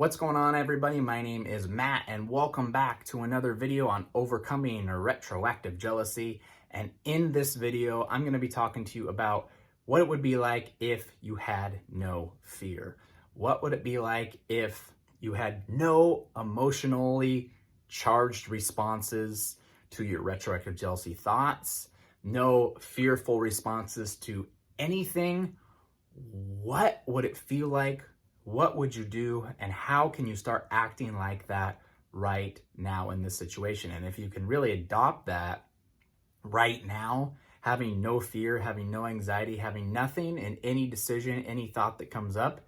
What's going on, everybody? My name is Matt and welcome back to another video on overcoming retroactive jealousy. And in this video, I'm going to be talking to you about what it would be like if you had no fear. What would it be like if you had no emotionally charged responses to your retroactive jealousy thoughts, no fearful responses to anything? What would it feel like? What would you do? And how can you start acting like that right now in this situation? And if you can really adopt that right now, having no fear, having no anxiety, having nothing in any decision, any thought that comes up,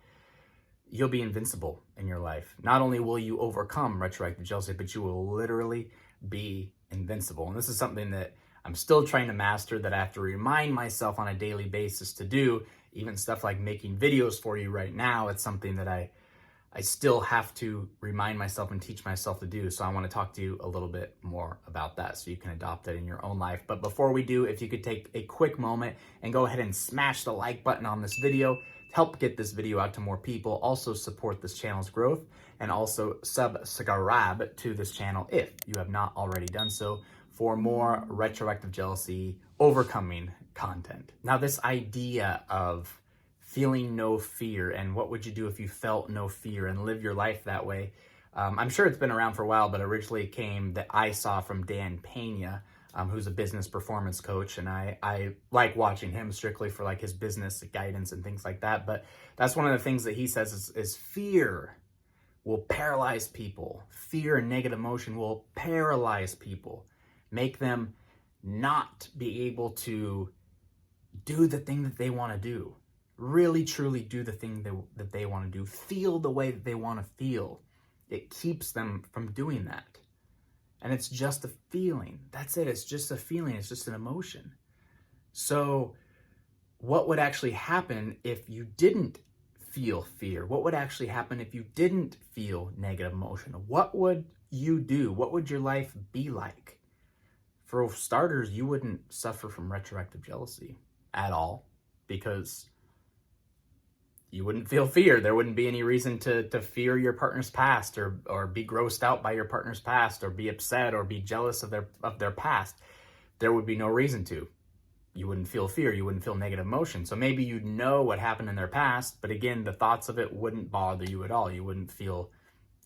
you'll be invincible in your life. Not only will you overcome retroactive jealousy, but you will literally be invincible. And this is something that I'm still trying to master, that I have to remind myself on a daily basis to do. Even stuff like making videos for you right now, it's something that I still have to remind myself and teach myself to do. So I want to talk to you a little bit more about that so you can adopt it in your own life. But before we do, if you could take a quick moment and go ahead and smash the like button on this video, help get this video out to more people, also support this channel's growth, and also subscribe to this channel if you have not already done so for more retroactive jealousy overcoming content. Now, this idea of feeling no fear and what would you do if you felt no fear and live your life that way, I'm sure it's been around for a while, but originally it came that I saw from Dan Pena, who's a business performance coach, and I like watching him strictly for like his business guidance and things like that. But that's one of the things that he says is fear will paralyze people. Fear and negative emotion will paralyze people, make them not be able to do the thing that they want to do, really truly do the thing that they want to do, feel the way that they want to feel. It keeps them from doing that. And it's just a feeling. That's it. It's just a feeling. It's just an emotion. So what would actually happen if you didn't feel fear? What would actually happen if you didn't feel negative emotion? What would you do? What would your life be like? For starters, you wouldn't suffer from retroactive jealousy at all because you wouldn't feel fear. There wouldn't be any reason to fear your partner's past or be grossed out by your partner's past or be upset or be jealous of their past. There would be no reason to. You wouldn't feel fear. You wouldn't feel negative emotion. So maybe you'd know what happened in their past, but again, the thoughts of it wouldn't bother you at all. You wouldn't feel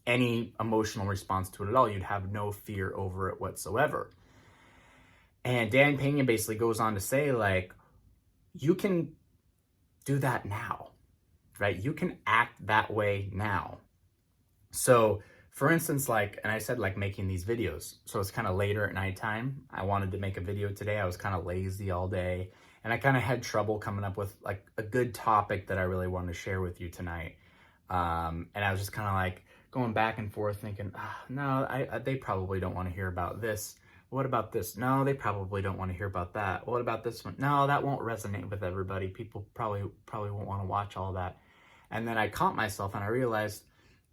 any emotional response to it at all. You'd have no fear over it whatsoever. And Dan Pena basically goes on to say, like, you can do that now, right? You can act that way now. So for instance, like, and I said like making these videos. So it's kind of later at nighttime. I wanted to make a video today. I was kind of lazy all day and I kind of had trouble coming up with like a good topic that I really wanted to share with you tonight. And I was just kind of like going back and forth thinking, no, they probably don't want to hear about this. What about this? No, they probably don't want to hear about that. What about this one? No, that won't resonate with everybody. People probably won't want to watch all that. And then I caught myself and I realized,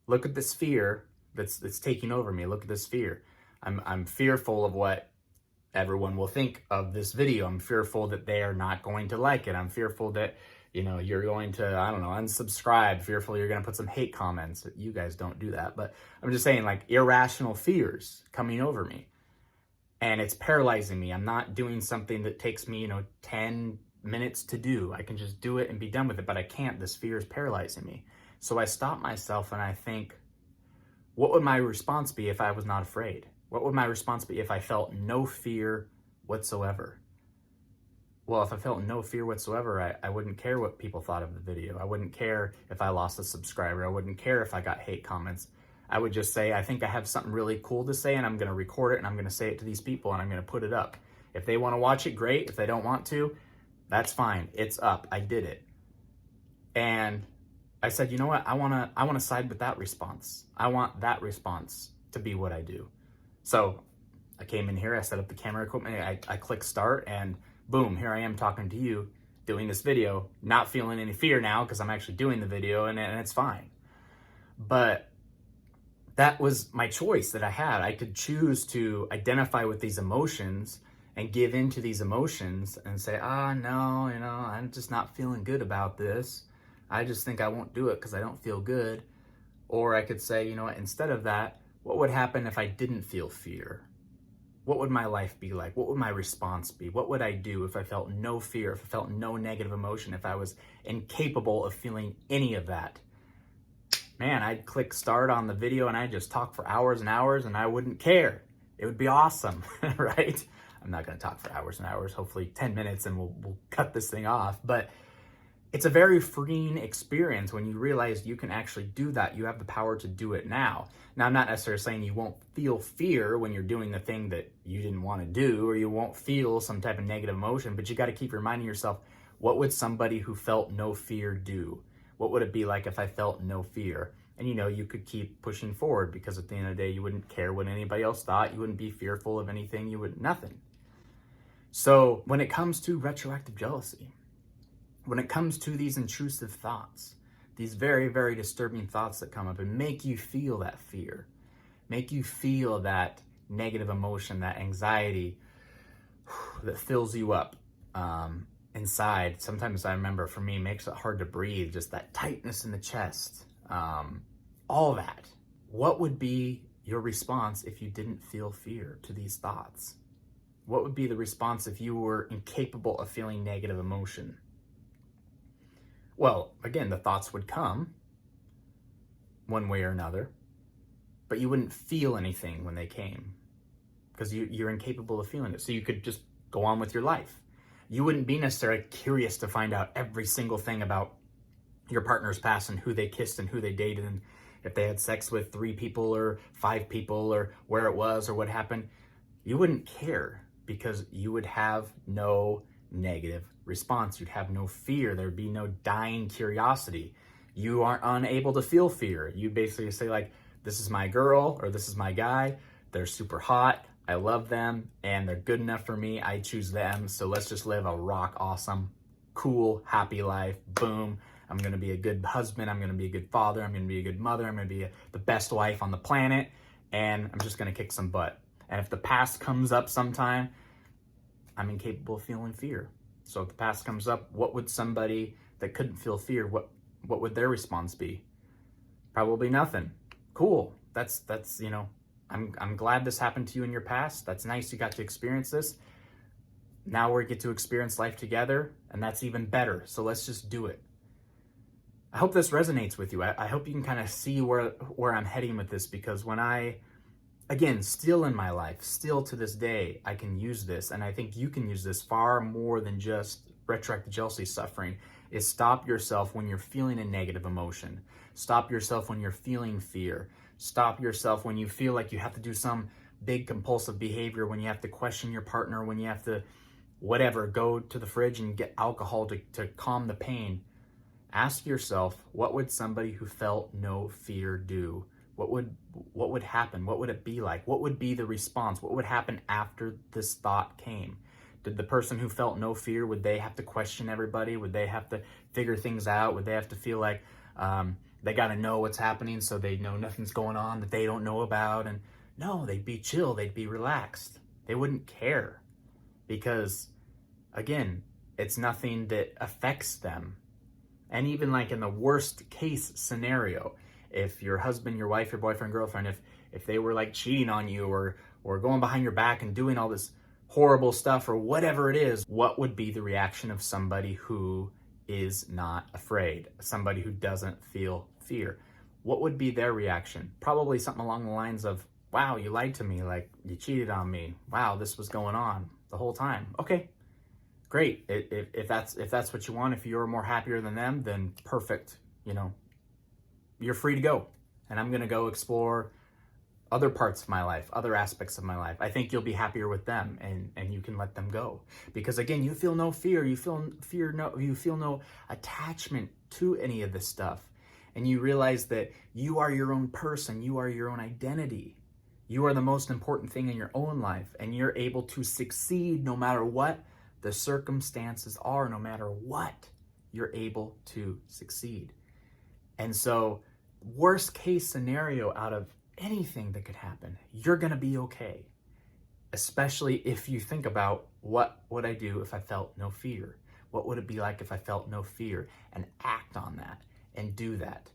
look at this fear that's taking over me. Look at this fear. I'm fearful of what everyone will think of this video. I'm fearful that they are not going to like it. I'm fearful that, you're going to, unsubscribe, fearful you're going to put some hate comments. You guys don't do that. But I'm just saying, like, irrational fears coming over me. And it's paralyzing me. I'm not doing something that takes me, 10 minutes to do. I can just do it and be done with it, but I can't. This fear is paralyzing me. So I stop myself and I think, what would my response be if I was not afraid? What would my response be if I felt no fear whatsoever? Well, if I felt no fear whatsoever, I wouldn't care what people thought of the video. I wouldn't care if I lost a subscriber. I wouldn't care if I got hate comments. I would just say, I think I have something really cool to say and I'm going to record it and I'm going to say it to these people and I'm going to put it up. If they want to watch it, great. If they don't want to, that's fine. It's up. I did it. And I said, you know what? I want to side with that response. I want that response to be what I do. So I came in here, I set up the camera equipment, I click start and boom, here I am talking to you, doing this video, not feeling any fear now because I'm actually doing the video and it's fine. But that was my choice that I had. I could choose to identify with these emotions and give into these emotions and say, no, I'm just not feeling good about this. I just think I won't do it because I don't feel good. Or I could say, you know what, instead of that, what would happen if I didn't feel fear? What would my life be like? What would my response be? What would I do if I felt no fear, if I felt no negative emotion, if I was incapable of feeling any of that? Man, I'd click start on the video and I'd just talk for hours and hours and I wouldn't care. It would be awesome, right? I'm not going to talk for hours and hours, hopefully 10 minutes and we'll cut this thing off. But it's a very freeing experience when you realize you can actually do that. You have the power to do it now. Now, I'm not necessarily saying you won't feel fear when you're doing the thing that you didn't want to do, or you won't feel some type of negative emotion, but you got to keep reminding yourself, what would somebody who felt no fear do? What would it be like if I felt no fear? And you know, you could keep pushing forward, because at the end of the day, you wouldn't care what anybody else thought. You wouldn't be fearful of anything. You would nothing. So when it comes to retroactive jealousy, when it comes to these intrusive thoughts, these very, very disturbing thoughts that come up and make you feel that fear, make you feel that negative emotion, that anxiety that fills you up inside. Sometimes I remember for me, it makes it hard to breathe, just that tightness in the chest, all that. What would be your response if you didn't feel fear to these thoughts? What would be the response if you were incapable of feeling negative emotion? Well, again, the thoughts would come one way or another, but you wouldn't feel anything when they came because you're incapable of feeling it. So you could just go on with your life. You wouldn't be necessarily curious to find out every single thing about your partner's past and who they kissed and who they dated and if they had sex with 3 people or 5 people or where it was or what happened. You wouldn't care because you would have no negative response. You'd have no fear. There'd be no dying curiosity. You aren't unable to feel fear. You basically say like, this is my girl or this is my guy. They're super hot. I love them and they're good enough for me. I choose them. So let's just live a rock awesome, cool, happy life. Boom. I'm going to be a good husband. I'm going to be a good father. I'm going to be a good mother. I'm going to be the best wife on the planet. And I'm just going to kick some butt. And if the past comes up sometime, I'm incapable of feeling fear. So if the past comes up, what would somebody that couldn't feel fear, what would their response be? Probably nothing. Cool. That's you know, I'm glad this happened to you in your past. That's nice you got to experience this. Now we get to experience life together, and that's even better. So let's just do it. I hope this resonates with you. I hope you can kind of see where I'm heading with this, because when again, still in my life, still to this day, I can use this, and I think you can use this far more than just retroactive jealousy suffering, is stop yourself when you're feeling a negative emotion. Stop yourself when you're feeling fear. Stop yourself when you feel like you have to do some big compulsive behavior, when you have to question your partner, when you have to, whatever, go to the fridge and get alcohol to calm the pain. Ask yourself, what would somebody who felt no fear do? What would happen? What would it be like? What would be the response? What would happen after this thought came? Did the person who felt no fear, would they have to question everybody? Would they have to figure things out? Would they have to feel like they got to know what's happening so they know nothing's going on that they don't know about? And no, they'd be chill. They'd be relaxed. They wouldn't care because, again, it's nothing that affects them. And even like in the worst case scenario, if your husband, your wife, your boyfriend, girlfriend, if they were like cheating on you or going behind your back and doing all this horrible stuff or whatever it is, what would be the reaction of somebody who is not afraid, somebody who doesn't feel fear? What would be their reaction? Probably something along the lines of, wow, you lied to me, like you cheated on me. Wow, this was going on the whole time. Okay, great. If that's what you want, if you're more happier than them, then perfect. You know, you're free to go. And I'm going to go explore other parts of my life, other aspects of my life. I think you'll be happier with them, and you can let them go. Because again, you feel no fear, you feel no attachment to any of this stuff. And you realize that you are your own person, you are your own identity. You are the most important thing in your own life, and you're able to succeed no matter what the circumstances are, no matter what, you're able to succeed. And so, worst case scenario out of anything that could happen, you're going to be okay. Especially if you think about, what would I do if I felt no fear? What would it be like if I felt no fear? And act on that and do that.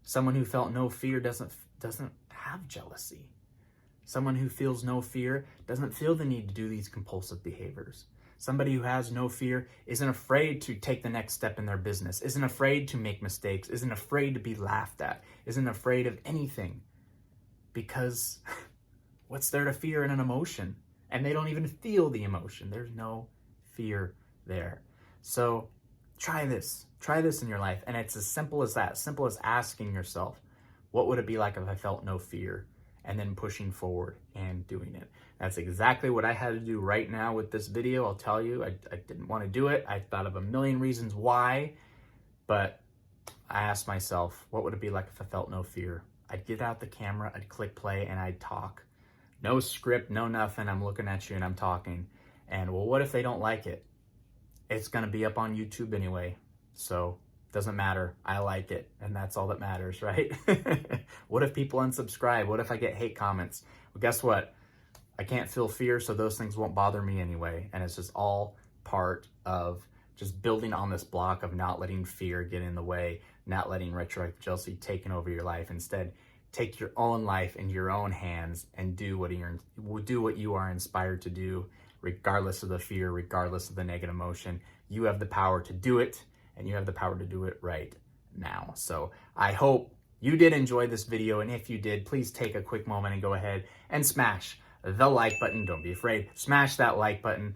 Someone who felt no fear doesn't have jealousy. Someone who feels no fear doesn't feel the need to do these compulsive behaviors. Somebody who has no fear isn't afraid to take the next step in their business, isn't afraid to make mistakes, isn't afraid to be laughed at, isn't afraid of anything. Because what's there to fear in an emotion? And they don't even feel the emotion. There's no fear there. So try this in your life. And it's as simple as that, simple as asking yourself, what would it be like if I felt no fear? And then pushing forward and doing it. That's exactly what I had to do right now with this video. I'll tell you, I didn't want to do it. I thought of a million reasons why, but I asked myself, what would it be like if I felt no fear? I'd get out the camera, I'd click play, and I'd talk. No script, no nothing. I'm looking at you and I'm talking. And well, what if they don't like it? It's going to be up on YouTube anyway. So doesn't matter. I like it. And that's all that matters, right? What if people unsubscribe? What if I get hate comments? Well, guess what? I can't feel fear, so those things won't bother me anyway. And it's just all part of just building on this block of not letting fear get in the way, not letting retroactive jealousy taking over your life. Instead, take your own life in your own hands and do what you are inspired to do, regardless of the fear, regardless of the negative emotion. You have the power to do it, and you have the power to do it right now. So I hope you did enjoy this video, and if you did, please take a quick moment and go ahead and smash the like button. Don't be afraid. Smash that like button.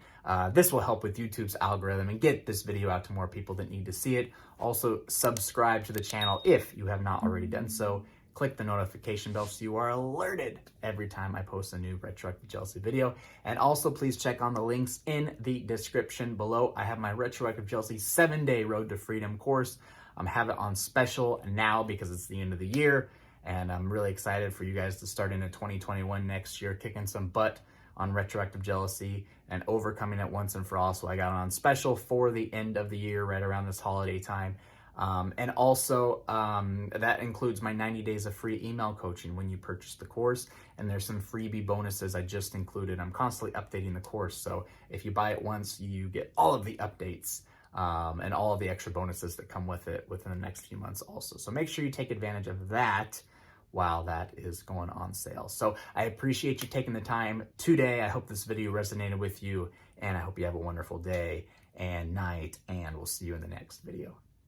This will help with YouTube's algorithm and get this video out to more people that need to see it. Also, subscribe to the channel if you have not already done so. Click the notification bell so you are alerted every time I post a new retroactive jealousy video. And also, please check on the links in the description below. I have my retroactive jealousy 7-day road to freedom course. I have it on special now because it's the end of the year. And I'm really excited for you guys to start into 2021 next year, kicking some butt on retroactive jealousy and overcoming it once and for all. So I got it on special for the end of the year, right around this holiday time. And also that includes my 90 days of free email coaching when you purchase the course. And there's some freebie bonuses I just included. I'm constantly updating the course. So if you buy it once, you get all of the updates and all of the extra bonuses that come with it within the next few months also. So make sure you take advantage of that while that is going on sale. So I appreciate you taking the time today. I hope this video resonated with you, and I hope you have a wonderful day and night, and we'll see you in the next video.